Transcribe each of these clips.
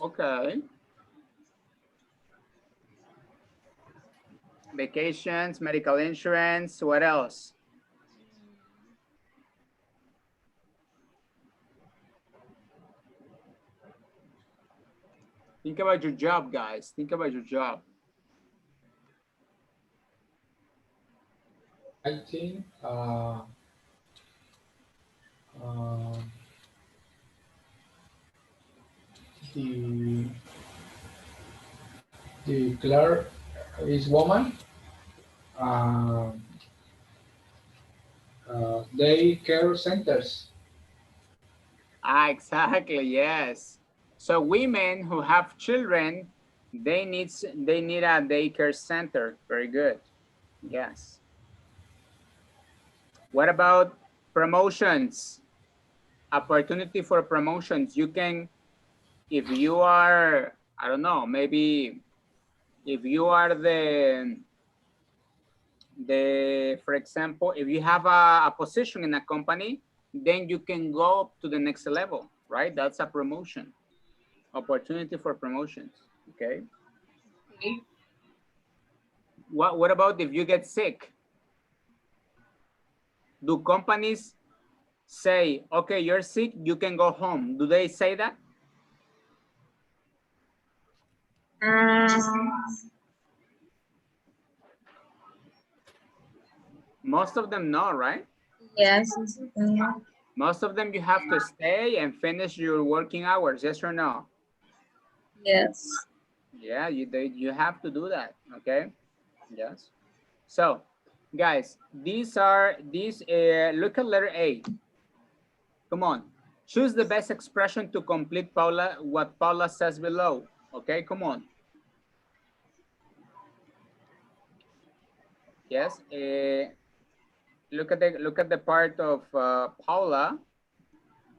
Okay. Vacations, medical insurance, what else? Think about your job, guys. Think about your job. I think uh, the the clerk is woman. Uh, Daycare centers. Ah, exactly, yes. So women who have children, they need a daycare center. Very good. Yes. What about promotions? Opportunity for promotions. You can, if you are, I don't know, maybe if you are for example, if you have a position in a company, then you can go up to the next level, right? That's a promotion. Opportunity for promotions. Okay. Okay. What about if you get sick? Do companies say, okay, you're sick, you can go home? Do they say that? Most of them no, right? Yes. Most of them you have to stay and finish your working hours, yes or no? Yes. Yeah, you have to do that, okay? Yes. So, guys, look at letter A. Come on. Choose the best expression to complete what Paula says below. Okay, come on. Yes. Look at the part of Paula,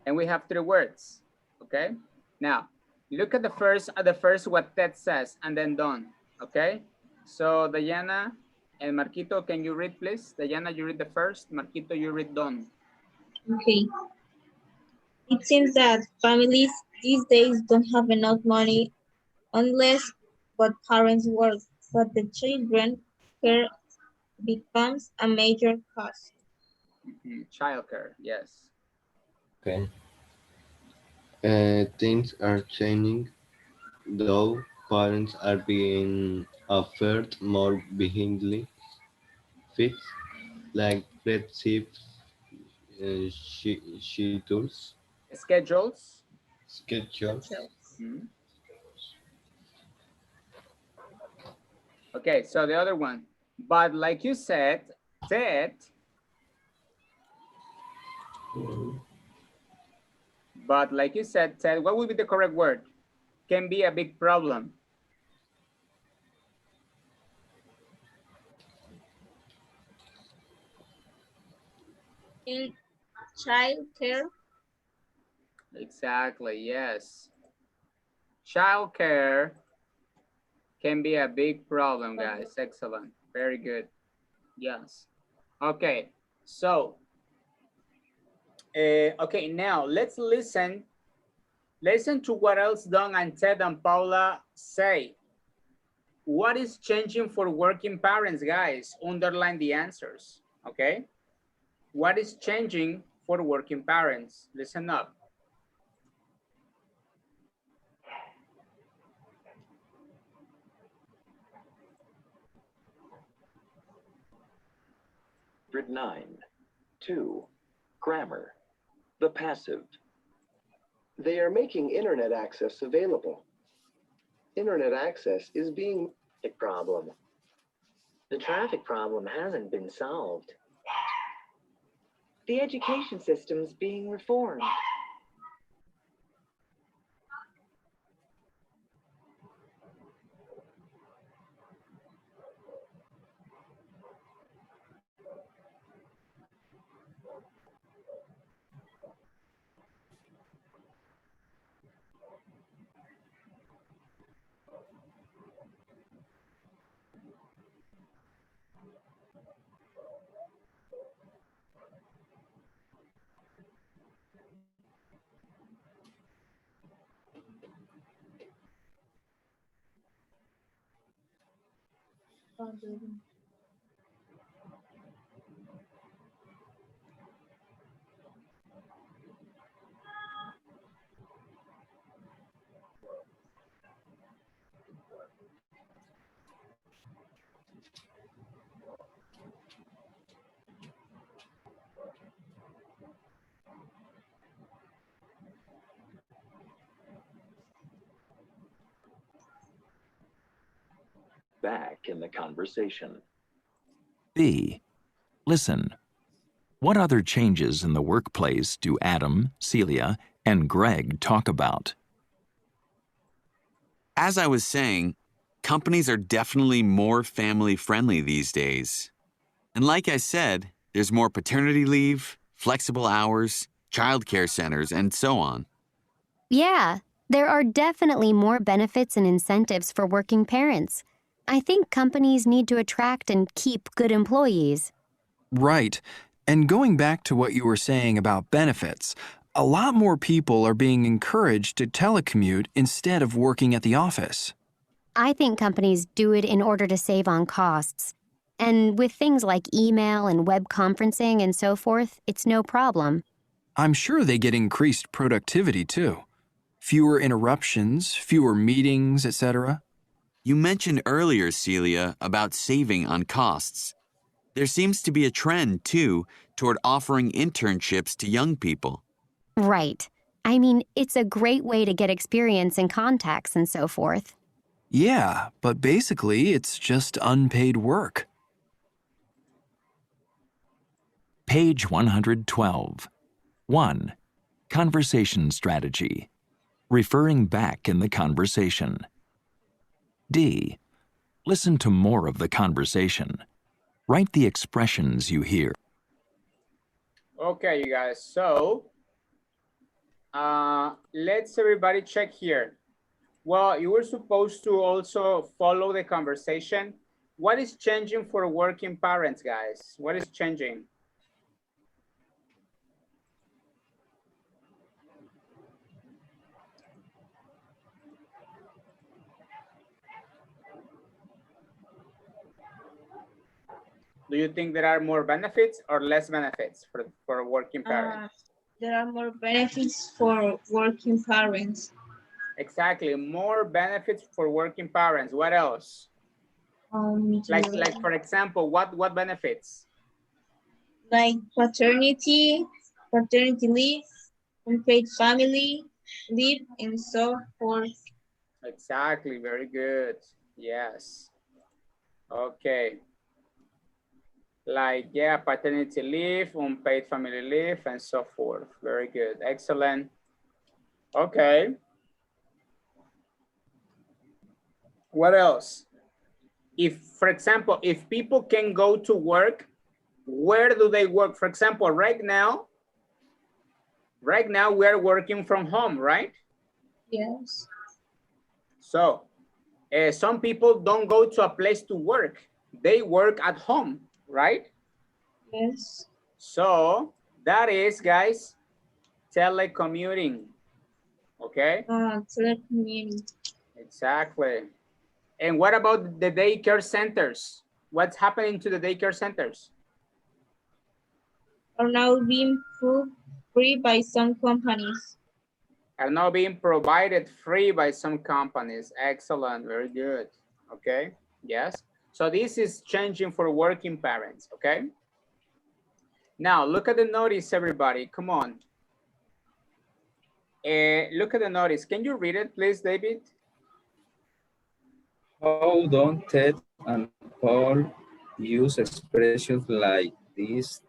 and we have three words. Okay. Now, look at the first what Ted says, and then Don. Okay. So Diana and Marquito, can you read, please? Diana, you read the first. Marquito, you read Don. Okay. It seems that families these days don't have enough money unless but parents work, but the children care becomes a major cost. Childcare, yes. Okay. Things are changing, though parents are being offered more behindly fits like flagship schedules. Schedules. Schedules. Mhm. Okay, so the other one. But like you said, Ted, what would be the correct word? Can be a big problem. In child care. Exactly, yes. Childcare can be a big problem, guys. Excellent. Very good. Yes. Okay, so, okay, now let's listen. Listen to what else Don and Ted and Paula say. What is changing for working parents, guys? Underline the answers, okay? What is changing for working parents? Listen up. Grid 9. 2. Grammar. The passive. They are making internet access available. Internet access is being a problem. The traffic problem hasn't been solved. The education system's being reformed. Back in the conversation. B. Listen. What other changes in the workplace do Adam, Celia, and Greg talk about? As I was saying, companies are definitely more family-friendly these days. And like I said, there's more paternity leave, flexible hours, childcare centers, and so on. Yeah, there are definitely more benefits and incentives for working parents. I think companies need to attract and keep good employees. Right. And going back to what you were saying about benefits, a lot more people are being encouraged to telecommute instead of working at the office. I think companies do it in order to save on costs. And with things like email and web conferencing and so forth, it's no problem. I'm sure they get increased productivity too. Fewer interruptions, fewer meetings, etc. You mentioned earlier, Celia, about saving on costs. There seems to be a trend, too, toward offering internships to young people. Right. I mean, it's a great way to get experience and contacts and so forth. Yeah, but basically it's just unpaid work. Page 112. 1. Conversation strategy. Referring back in the conversation. D. Listen to more of the conversation. Write the expressions you hear. Okay, you guys. So let's everybody check here. Well, you were supposed to also follow the conversation. What is changing for working parents, guys? What is changing? Do you think there are more benefits or less benefits for working parents? There are more benefits for working parents. Exactly, more benefits for working parents. What else? Like for example, what benefits? Like paternity leave, unpaid family leave, and so forth. Exactly, very good. Yes. Okay. Like, yeah, paternity leave, unpaid family leave, and so forth. Very good. Excellent. Okay. What else? If, for example, if people can go to work, where do they work? For example, right now we are working from home, right? Yes. So some people don't go to a place to work. They work at home, right? Yes. So that is, guys, telecommuting. Okay? Telecommuting. Exactly. And what about the daycare centers? What's happening to the daycare centers? Are now being proved free by some companies. Are now being provided free by some companies. Excellent, very good. Okay, yes. So this is changing for working parents, okay? Now look at the notice, everybody, come on. Look at the notice. Can you read it, please, David? How don't Ted and Paul use expressions like this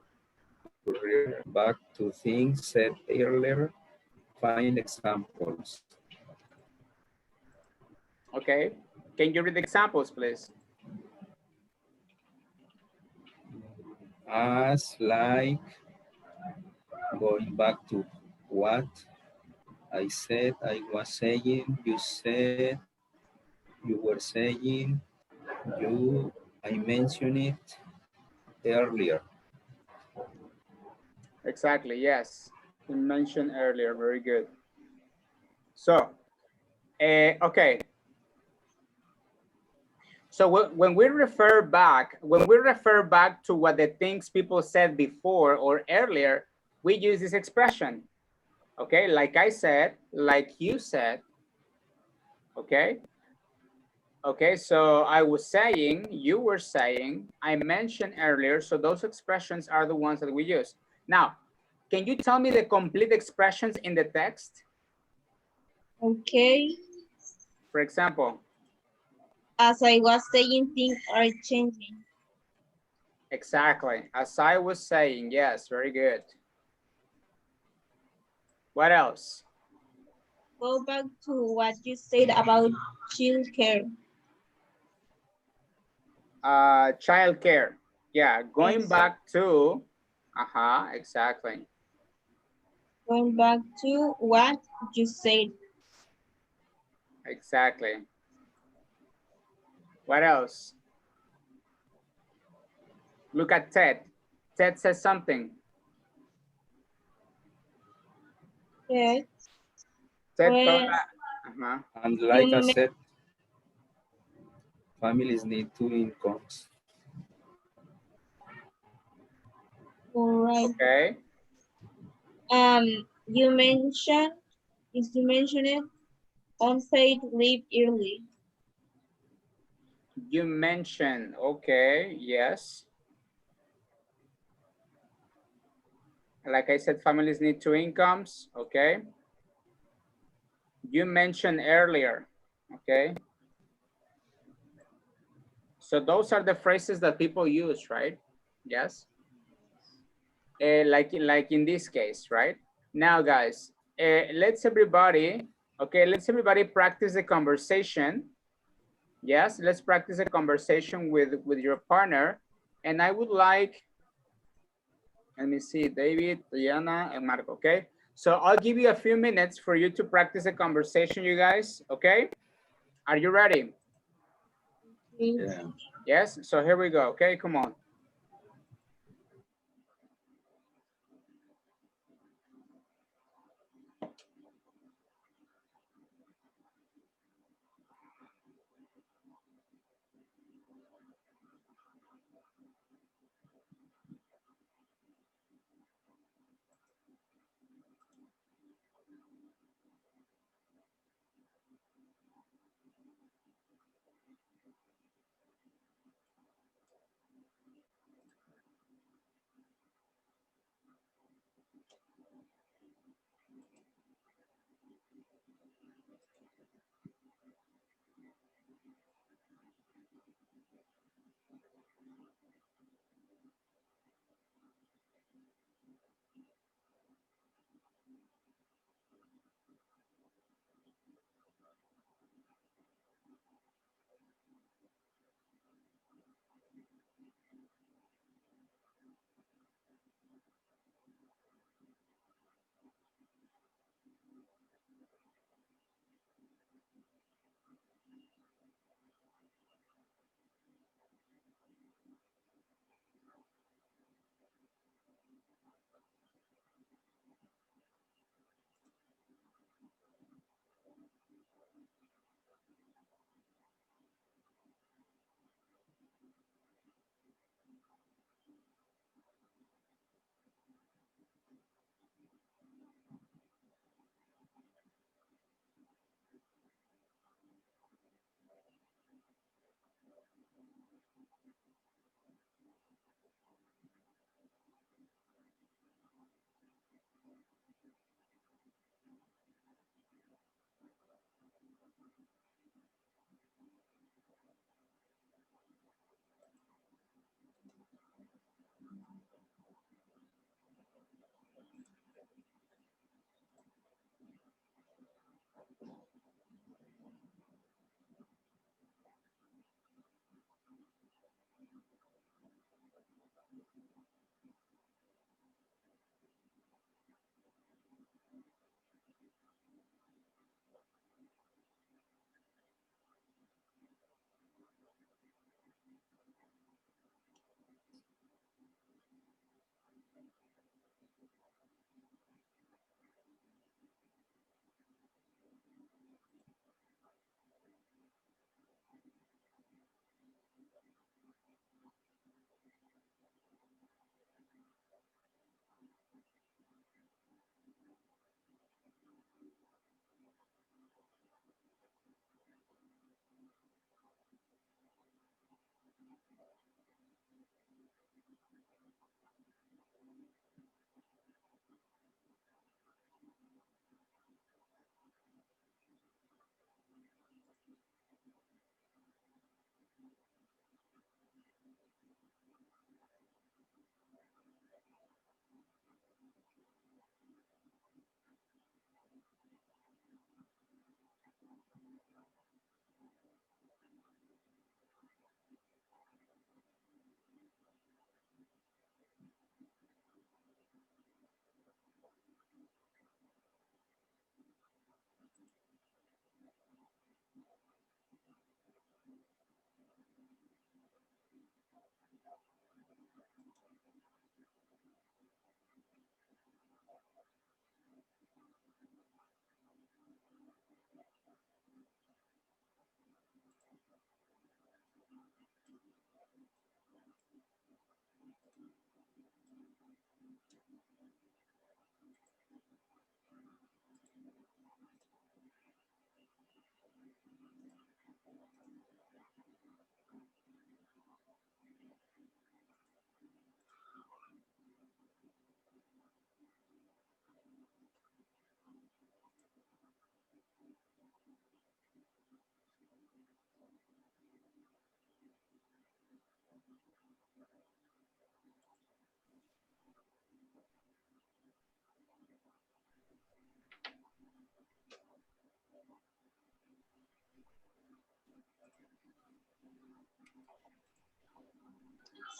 to refer back to things said earlier? Find examples. Okay, can you read the examples, please? As, like, going back to what I said, I was saying, you said, you were saying, I mentioned it earlier. Exactly, yes. You mentioned earlier, very good. So, okay. So when we refer back to what the things people said before or earlier, we use this expression. Okay, like I said, like you said. Okay. Okay, so I was saying, you were saying, I mentioned earlier, so those expressions are the ones that we use. Now, can you tell me the complete expressions in the text? Okay. For example. As I was saying, things are changing. Exactly, as I was saying, yes, very good. What else? Go back to what you said about child care. Child care. Yeah, going Yes. back to, exactly. Going back to what you said. Exactly. What else? Look at Ted. Ted says something. Yes. Ted Well, And like I said, families need two incomes. all right. Okay. You mentioned it, unpaid leave early. You mentioned, okay, yes. Like I said, families need two incomes, okay. You mentioned earlier, okay. So those are the phrases that people use, right? Yes. Like in this case, right? Now, guys, let's everybody practice the conversation. Yes, let's practice a conversation with your partner. And I would like, let me see, David, Diana, and Marco, okay? So I'll give you a few minutes for you to practice a conversation, you guys, okay? Are you ready? Yeah. Yes, so here we go, okay, come on.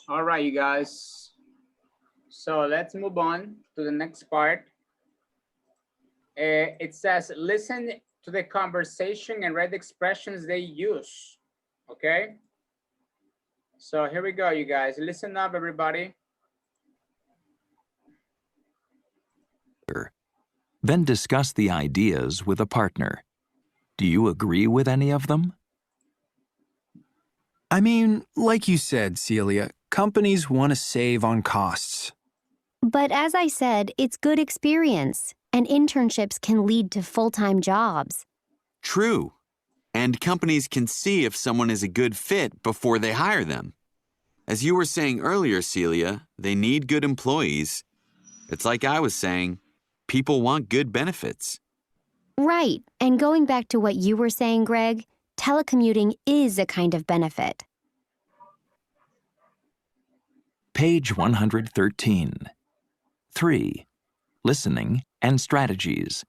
All right, you guys. So let's move on to the next part. It says, listen to the conversation and write the expressions they use. Okay. So here we go, you guys. Listen up, everybody. Then discuss the ideas with a partner. Do you agree with any of them? I mean, like you said, Celia, companies want to save on costs. But as I said, it's good experience, and internships can lead to full-time jobs. True. And companies can see if someone is a good fit before they hire them. As you were saying earlier, Celia, they need good employees. It's like I was saying, people want good benefits. Right, and going back to what you were saying, Greg, telecommuting is a kind of benefit. Page 113. 3. Listening and strategies.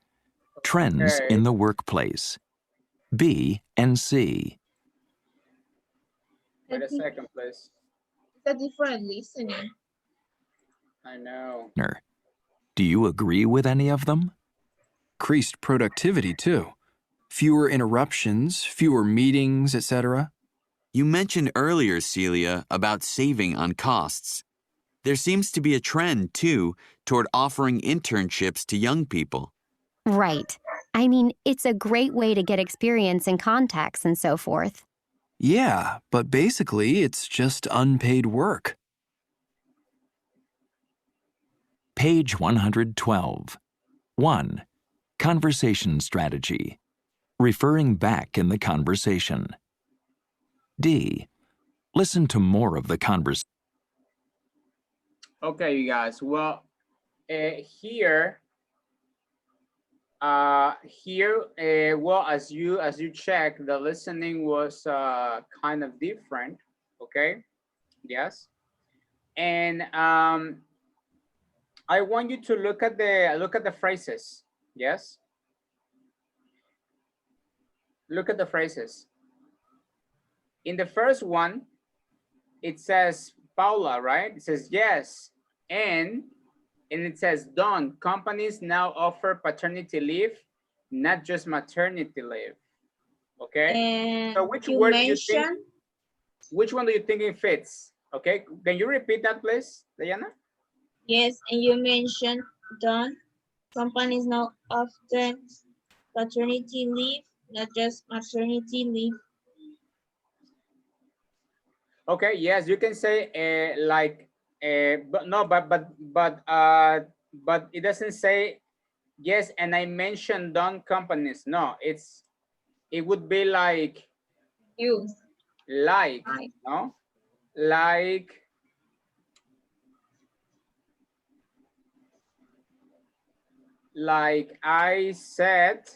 Trends in the workplace. B and C. Wait a second, please. It's a different listening. I know. Do you agree with any of them? Increased productivity, too. Fewer interruptions, fewer meetings, etc. You mentioned earlier, Celia, about saving on costs. There seems to be a trend, too, toward offering internships to young people. Right. I mean, it's a great way to get experience and contacts and so forth. Yeah, but basically it's just unpaid work. Page 112. 1. Conversation strategy. Referring back in the conversation. D. Listen to more of the conversation. Okay, you guys. Well, here, well, as you check, the listening was kind of different. Okay. Yes. And I want you to look at the phrases. Yes. Look at the phrases. In the first one, it says Paula, right? It says yes, and it says done. Companies now offer paternity leave, not just maternity leave. Okay. And so which you word do you think? mentioned, Which one do you think it fits? Okay. Can you repeat that, please, Diana? yes, and you mentioned done. Companies now often paternity leave, not just maternity leave. Okay. Yes, you can say like, but no, but it doesn't say yes. And I mentioned done companies. No, it would be like You. like, no, like I said,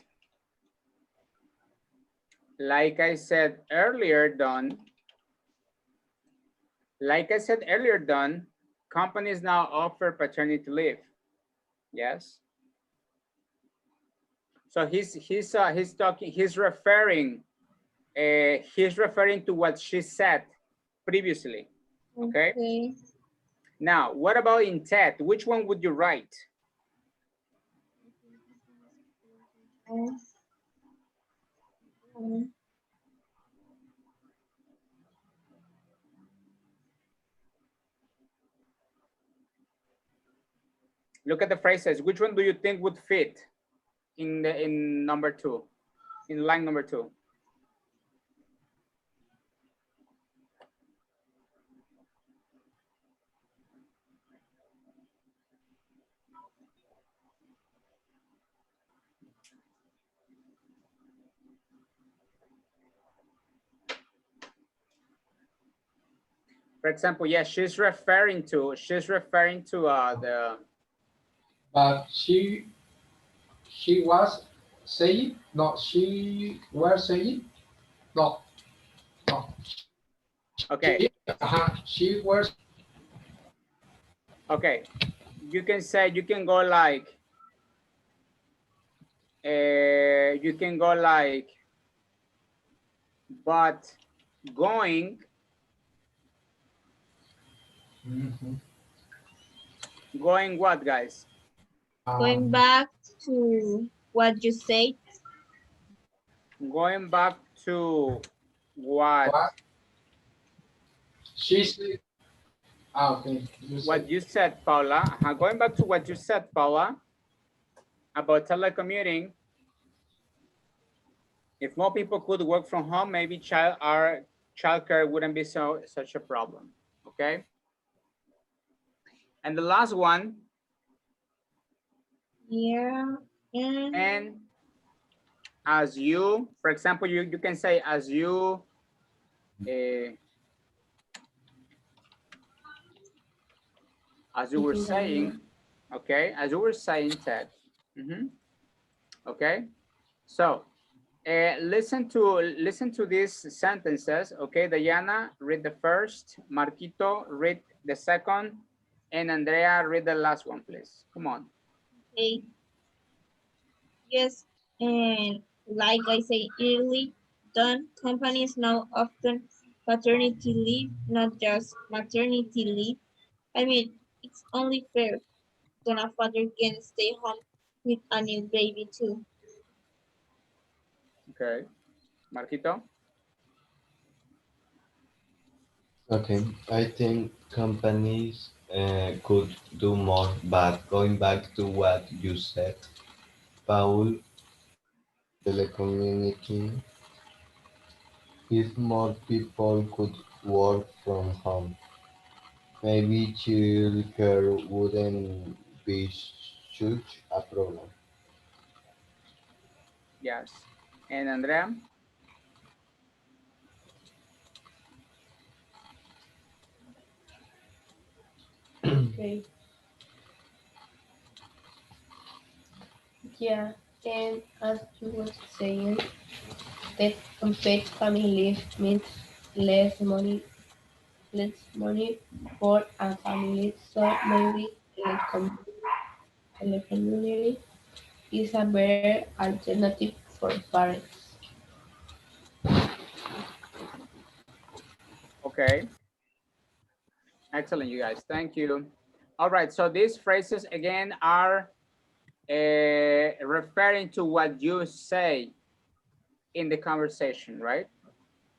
earlier, done. Like I said earlier, done. Companies now offer paternity leave. Yes. So he's talking. He's referring to what she said previously. Okay. Now, what about intent? Which one would you write? Look at the phrases. Which one do you think would fit in number 2, in line number 2? For example, yes, she's referring to the. But she was saying, no, she was saying, no. Okay. She was. Okay, you can go like, but going Going what, guys? Going back to what you said. Going back to what she said. Okay. what you said, Paula. Going back to what you said, Paula, about telecommuting. If more people could work from home, maybe childcare wouldn't be such a problem. Okay. And the last one. Yeah. And as you, for example, you can say as you were saying, okay, as you were saying, Ted. Okay, so listen to these sentences. Okay, Diana, read the first. Marquito, read the second, and Andrea, read the last one, please. Come on. Okay. Yes, and like I say early, done companies now often paternity leave, not just maternity leave. I mean, it's only fair when a father can stay home with a new baby too. Okay, Marquito. Okay, I think companies could do more, but going back to what you said, Paul, telecommuting, if more people could work from home, maybe childcare wouldn't be such a problem. Yes, and Andrea. Okay. Yeah, and as you were saying, that unpaid family leave means less money for a family. So maybe telecommuting is a better alternative for parents. Okay, excellent, you guys. Thank you. All right, so these phrases again are referring to what you say in the conversation, right?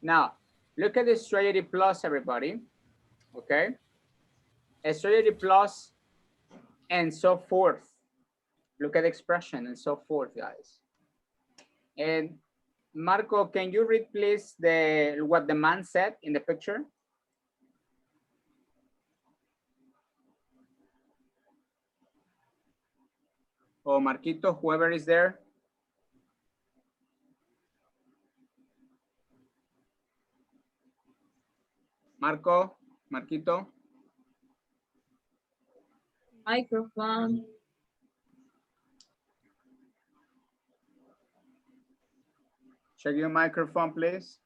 Now, look at the strategy plus, everybody. Okay, a strategy plus and so forth. Look at the expression and so forth, guys. And Marco, can you read please what the man said in the picture? Or Marquito, whoever is there. Marco, Marquito. Microphone. Check your microphone, please.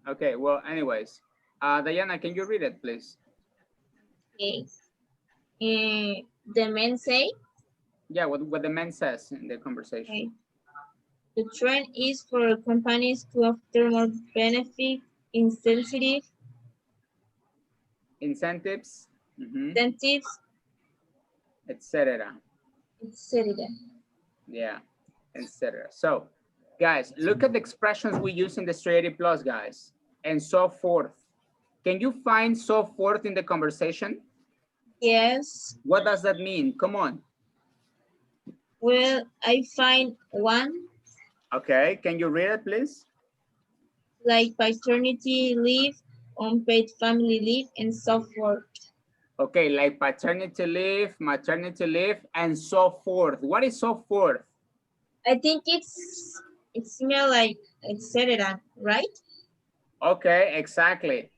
Okay, well, anyways, Diana, can you read it, please? Okay. The men say. Yeah, what the man says in the conversation. Okay. The trend is for companies to offer more benefit, incentives, incentives, etc. Yeah, etc. So, guys, look at the expressions we use in the strategy plus, guys, and so forth. Can you find so forth in the conversation? Yes. What does that mean? Come on. Well, I find one. Okay, can you read it, please? Like paternity leave, unpaid family leave, and so forth. Okay, like paternity leave, maternity leave, and so forth. What is so forth? I think it's similar like etc., right? Okay, exactly.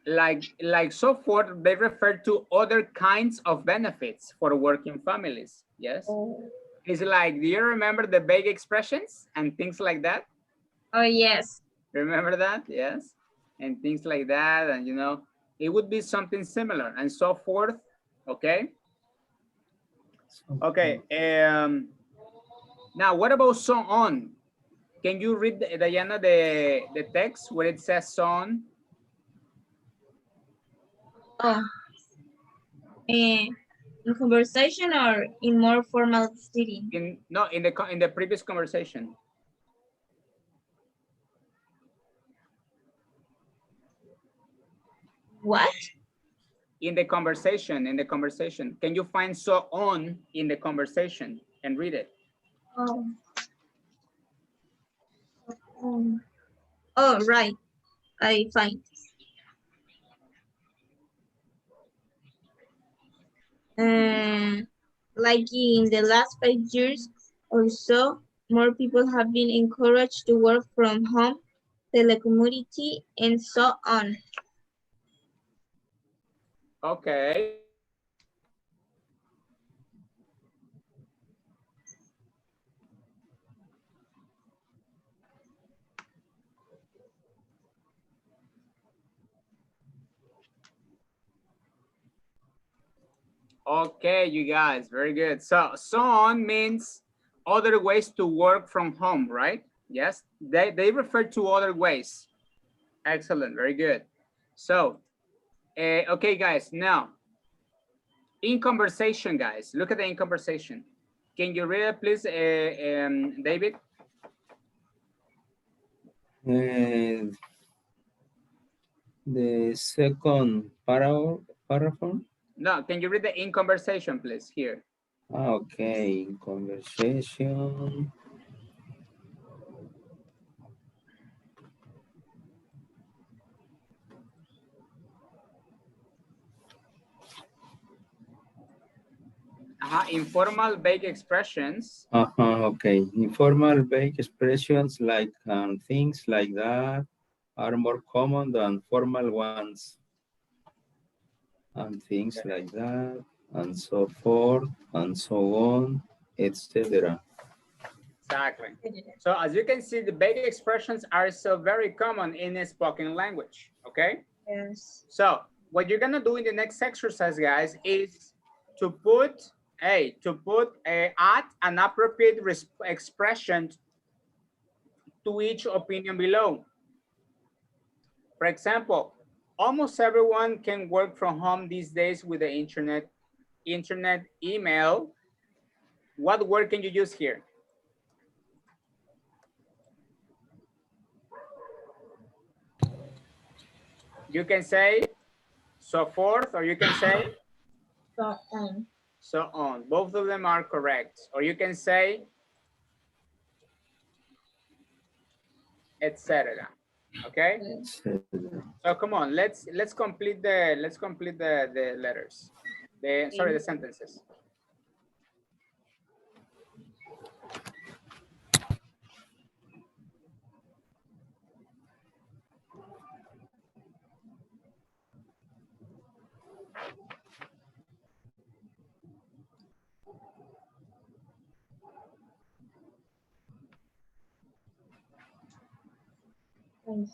Like so forth, they refer to other kinds of benefits for working families. Yes. Oh. It's like, do you remember the vague expressions and things like that? Oh, yes. Remember that? Yes. And things like that. And, you know, it would be something similar and so forth. Okay. Okay. Now, what about so on? Can you read, Diana, the text where it says so on? Oh. In conversation or in more formal setting? In the previous conversation. What? In the conversation. Can you find so on in the conversation and read it? Oh. Oh, right. I find. Like in the last 5 years or so, more people have been encouraged to work from home, telecommunity, and so on. Okay. Okay, you guys, very good. So on means other ways to work from home, right? Yes, they refer to other ways. Excellent, very good. So, okay, guys, now, in conversation, guys, look at the in conversation. Can you read it, please, David? The second paragraph? No, can you read the in conversation, please, here? Okay, in conversation. Informal vague expressions. Okay, informal vague expressions like things like that are more common than formal ones. And things like that, and so forth, and so on, etc. Exactly. So as you can see, the vague expressions are so very common in a spoken language, okay? Yes. So what you're gonna do in the next exercise, guys, is to put add an appropriate expression to each opinion below. For example, almost everyone can work from home these days with the internet, email. What word can you use here? You can say so forth, or you can say so on. So on. Both of them are correct. Or you can say etc. Okay? So come on, let's complete the letters. The sentences. Thanks.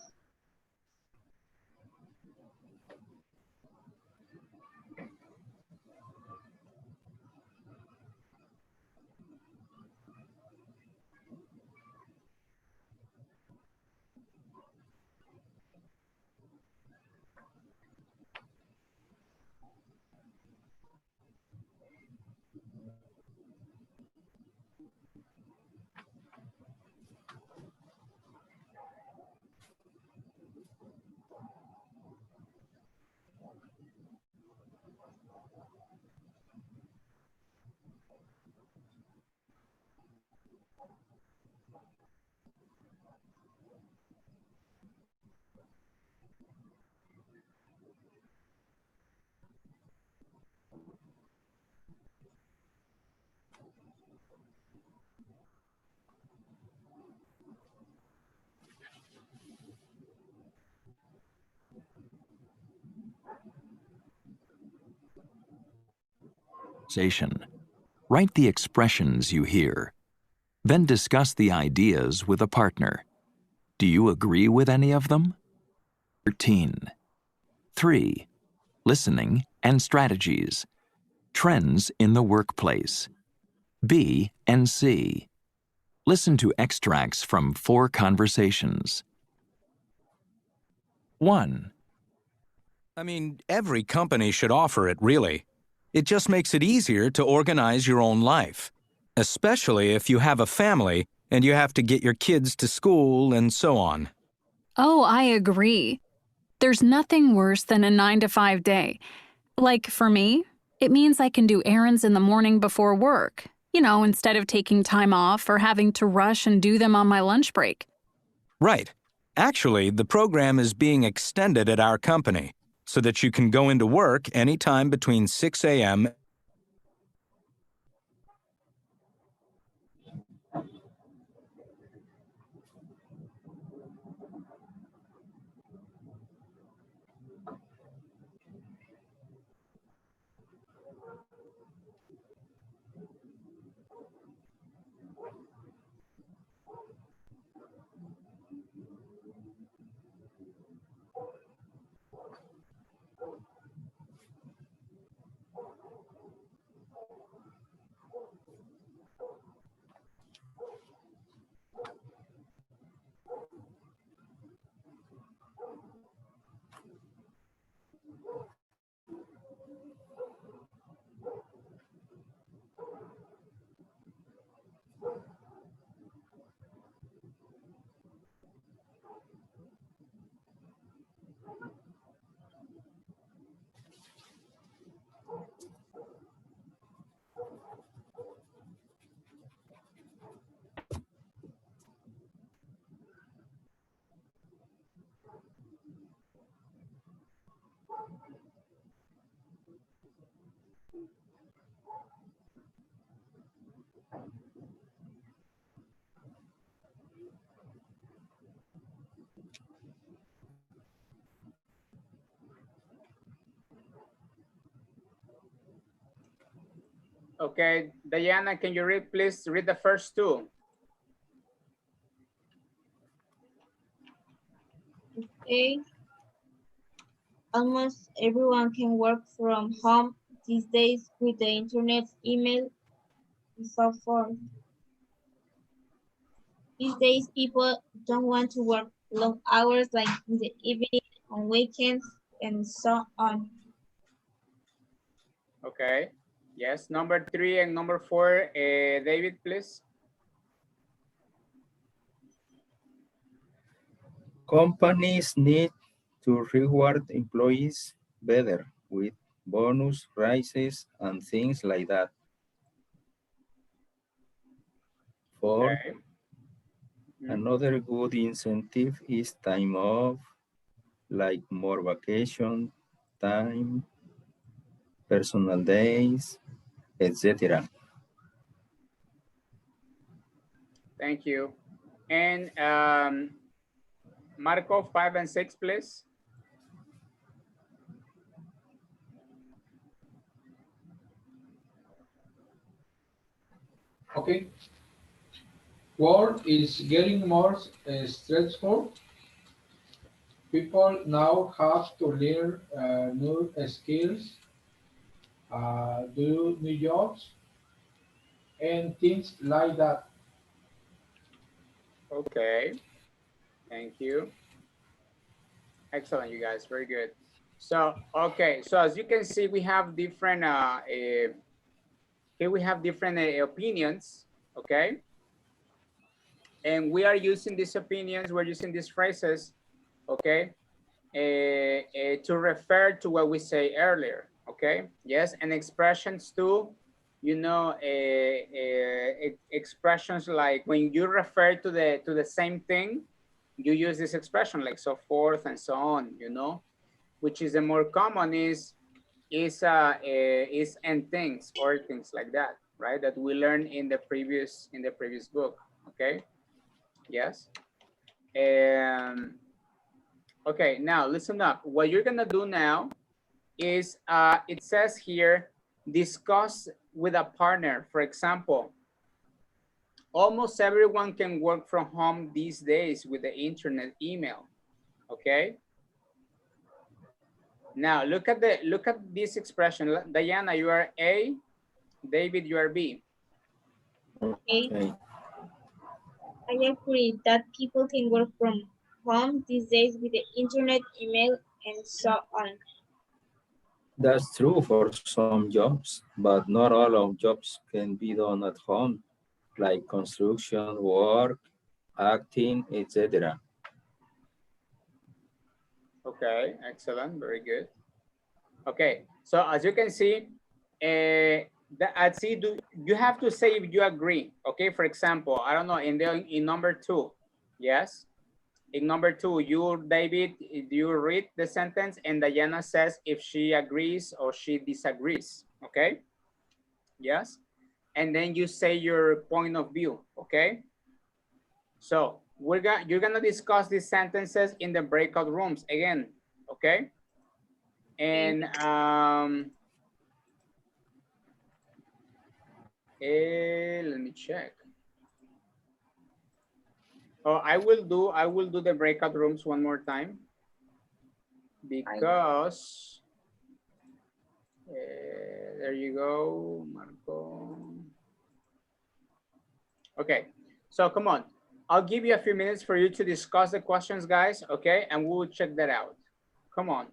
Write the expressions you hear. Then discuss the ideas with a partner. Do you agree with any of them? 13. 3. Listening and strategies. Trends in the workplace. B and C. Listen to extracts from 4 conversations. 1. I mean, every company should offer it, really. It just makes it easier to organize your own life, especially if you have a family and you have to get your kids to school and so on. Oh, I agree. There's nothing worse than a 9-to-5 day. Like for me, it means I can do errands in the morning before work, instead of taking time off or having to rush and do them on my lunch break. Right. Actually, the program is being extended at our company so that you can go into work anytime between 6 a.m. Okay, Diana, can you please read the first 2? Okay. Almost everyone can work from home these days with the internet, email, and so forth. These days, people don't want to work long hours like in the evening, on weekends, and so on. Okay. Yes, number 3 and number 4, David, please. Companies need to reward employees better with bonus raises and things like that. 4. Okay. Another good incentive is time off, like more vacation time, personal days, etc. Thank you. And Marco, 5 and 6, please. Okay. Work is getting more stressful. People now have to learn new skills, do new jobs, and things like that. Okay. Thank you. Excellent, you guys. Very good. So, okay. So as you can see, we have different, here we have different opinions, okay? And we are using these opinions, we're using these phrases, okay? To refer to what we say earlier, okay? Yes, and expressions too, expressions like when you refer to the same thing, you use this expression like so forth and so on, which is the more common is and things or things like that, right? That we learned in the previous book, okay? Yes. Okay, now listen up. What you're gonna do now is, it says here, discuss with a partner. For example, almost everyone can work from home these days with the internet, email, okay? Now look at this expression. Diana, you are A. David, you are B. Okay. I agree that people can work from home these days with the internet, email, and so on. That's true for some jobs, but not all of jobs can be done at home, like construction work, acting, etc. Okay, excellent, very good. Okay, so as you can see, at see, you have to say if you agree. Okay, for example, I don't know, in number 2, yes. In number 2, you, David, you read the sentence and Diana says if she agrees or she disagrees, okay? Yes, and then you say your point of view, okay? So you're gonna discuss these sentences in the breakout rooms again, okay? And let me check. Oh, I will do the breakout rooms one more time because there you go, Marco. Okay, so come on. I'll give you a few minutes for you to discuss the questions, guys, okay? And we'll check that out. Come on.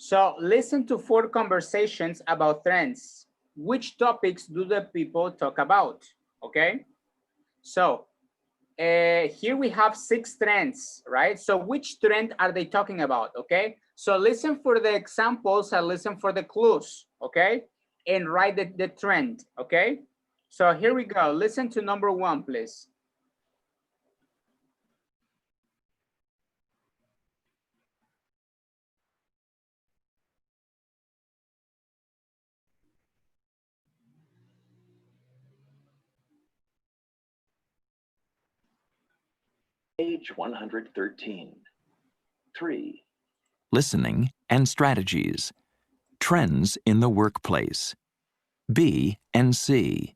So listen to 4 conversations about trends. Which topics do the people talk about? Okay. So here we have 6 trends, right? So which trend are they talking about? Okay. So listen for the examples and listen for the clues. Okay. And write the trend. Okay. So here we go. Listen to number 1, please. Page 113. 3. Listening and strategies. Trends in the workplace. B and C.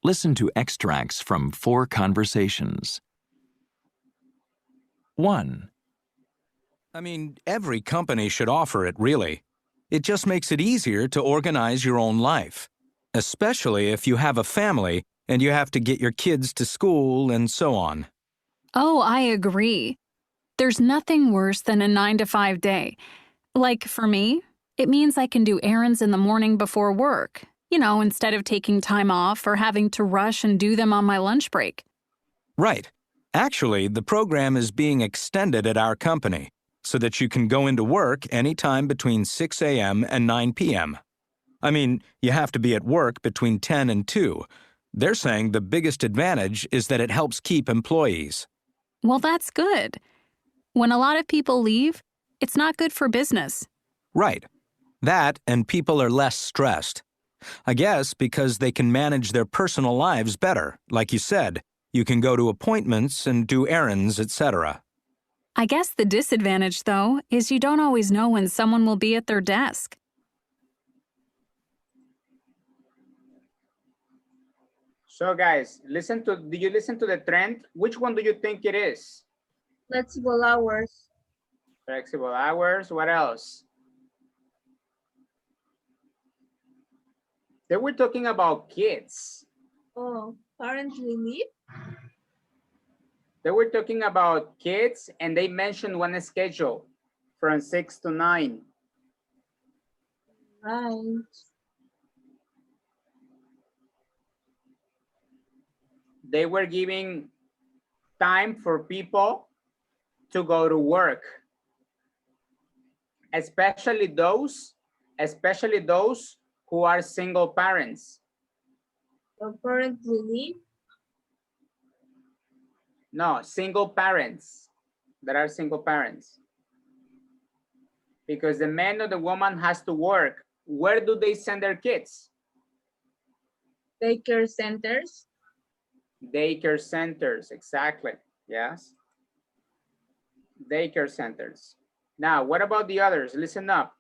Listen to extracts from 4 conversations. 1. I mean, every company should offer it, really. It just makes it easier to organize your own life, especially if you have a family and you have to get your kids to school and so on. Oh, I agree. There's nothing worse than a 9-to-5 day. Like for me, it means I can do errands in the morning before work, instead of taking time off or having to rush and do them on my lunch break. Right. Actually, the program is being extended at our company so that you can go into work anytime between 6 a.m. and 9 p.m. I mean, you have to be at work between 10 and 2. They're saying the biggest advantage is that it helps keep employees. Well, that's good. When a lot of people leave, it's not good for business. Right. That and people are less stressed. I guess because they can manage their personal lives better. Like you said, you can go to appointments and do errands, etc. I guess the disadvantage, though, is you don't always know when someone will be at their desk. So guys, do you listen to the trend? Which one do you think it is? Flexible hours. Flexible hours, what else? They were talking about kids. Oh, parental leave? They were talking about kids and they mentioned one schedule from 6 to 9. Right. They were giving time for people to go to work, especially those who are single parents. Or parental leave? No, single parents. There are single parents. Because the man or the woman has to work. Where do they send their kids? Daycare centers. Daycare centers, exactly. Yes. Daycare centers. Now, what about the others? Listen up.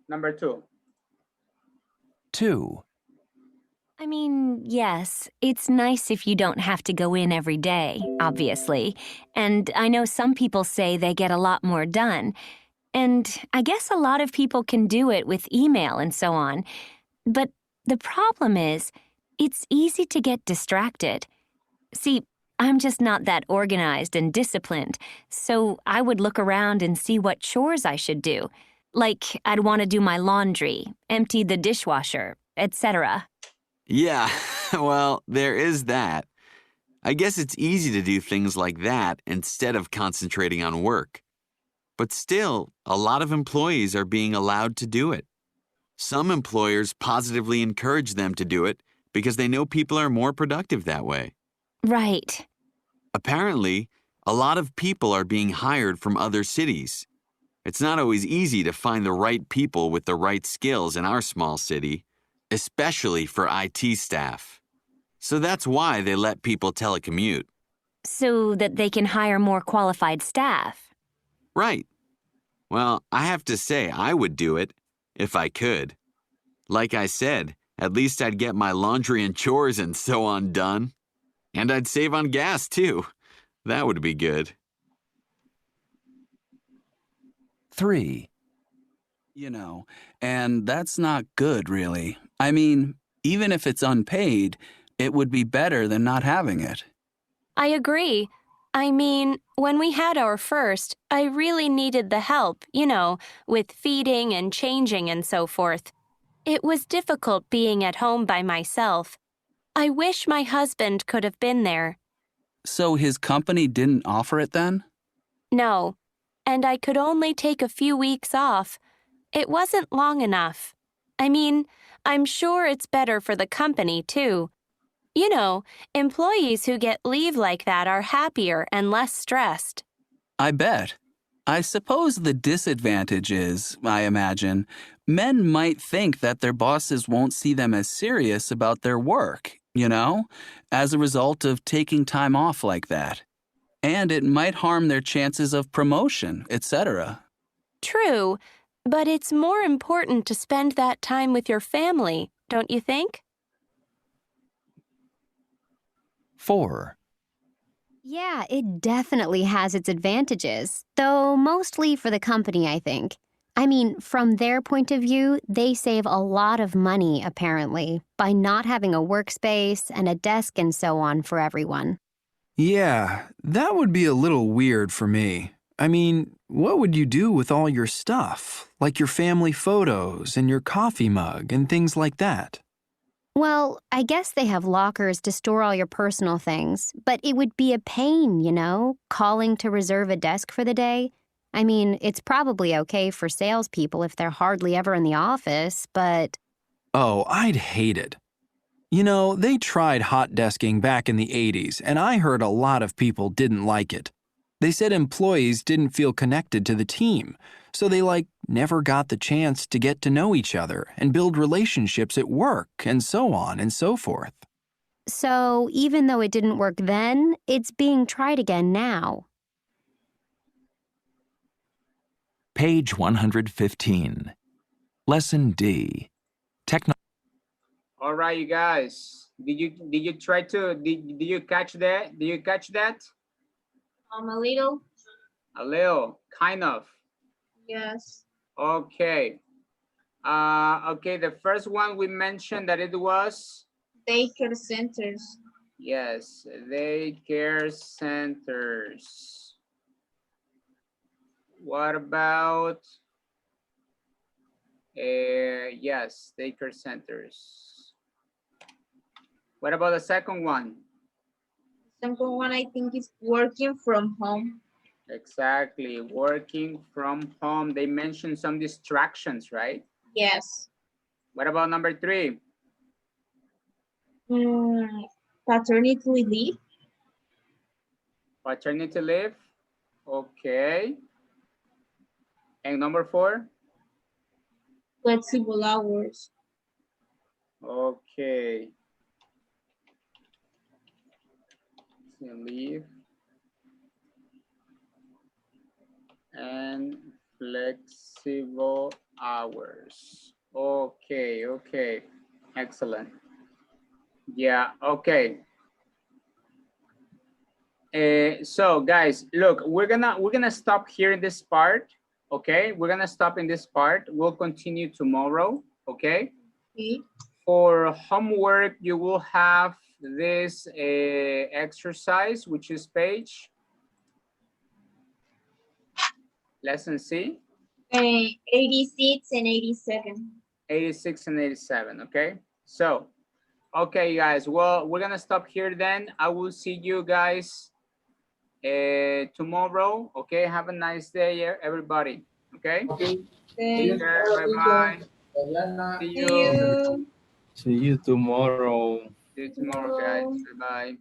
Number 2. 2. I mean, yes, it's nice if you don't have to go in every day, obviously. And I know some people say they get a lot more done. And I guess a lot of people can do it with email and so on. But the problem is, it's easy to get distracted. See, I'm just not that organized and disciplined, so I would look around and see what chores I should do. Like, I'd want to do my laundry, empty the dishwasher, etc. Yeah, well, there is that. I guess it's easy to do things like that instead of concentrating on work. But still, a lot of employees are being allowed to do it. Some employers positively encourage them to do it because they know people are more productive that way. Right. Apparently, a lot of people are being hired from other cities. It's not always easy to find the right people with the right skills in our small city, especially for IT staff. So that's why they let people telecommute. So that they can hire more qualified staff. Right. Well, I have to say I would do it, if I could. Like I said, at least I'd get my laundry and chores and so on done. And I'd save on gas, too. That would be good. 3. And that's not good, really. I mean, even if it's unpaid, it would be better than not having it. I agree. I mean, when we had our first, I really needed the help, with feeding and changing and so forth. It was difficult being at home by myself. I wish my husband could have been there. So his company didn't offer it then? No, and I could only take a few weeks off. It wasn't long enough. I mean, I'm sure it's better for the company, too. Employees who get leave like that are happier and less stressed. I bet. I suppose the disadvantage is, I imagine, men might think that their bosses won't see them as serious about their work, as a result of taking time off like that. And it might harm their chances of promotion, etc. True, but it's more important to spend that time with your family, don't you think? 4. Yeah, it definitely has its advantages, though mostly for the company, I think. I mean, from their point of view, they save a lot of money, apparently, by not having a workspace and a desk and so on for everyone. Yeah, that would be a little weird for me. I mean, what would you do with all your stuff, like your family photos and your coffee mug and things like that? Well, I guess they have lockers to store all your personal things, but it would be a pain, calling to reserve a desk for the day. I mean, it's probably okay for salespeople if they're hardly ever in the office, but... Oh, I'd hate it. They tried hot desking back in the 80s, and I heard a lot of people didn't like it. They said employees didn't feel connected to the team, so they, never got the chance to get to know each other and build relationships at work and so on and so forth. So, even though it didn't work then, it's being tried again now. Page 115. Lesson D. All right, you guys. Did you try to did you catch that? Did you catch that? A little. A little, kind of. Yes. Okay. Okay, the first one we mentioned that it was daycare centers. Yes, daycare centers. What about yes, daycare centers. What about the second one? Second one, I think, is working from home. Exactly, working from home. They mentioned some distractions, right? Yes. What about number 3? Paternity leave. Paternity leave. Okay. And number 4? Flexible hours. Okay. Leave and flexible hours. Okay, okay. Excellent. Yeah, okay. So guys, look, we're gonna stop here in this part. Okay, we're gonna stop in this part. We'll continue tomorrow. Okay. For homework, you will have this exercise, which is page. Lesson C. 86 and 87. 86 and 87. Okay. So, okay, guys. Well, we're gonna stop here then. I will see you guys tomorrow. Okay. Have a nice day, everybody. Okay. Okay. Take care. Bye bye. See you. See you tomorrow. See you tomorrow, guys. Bye bye.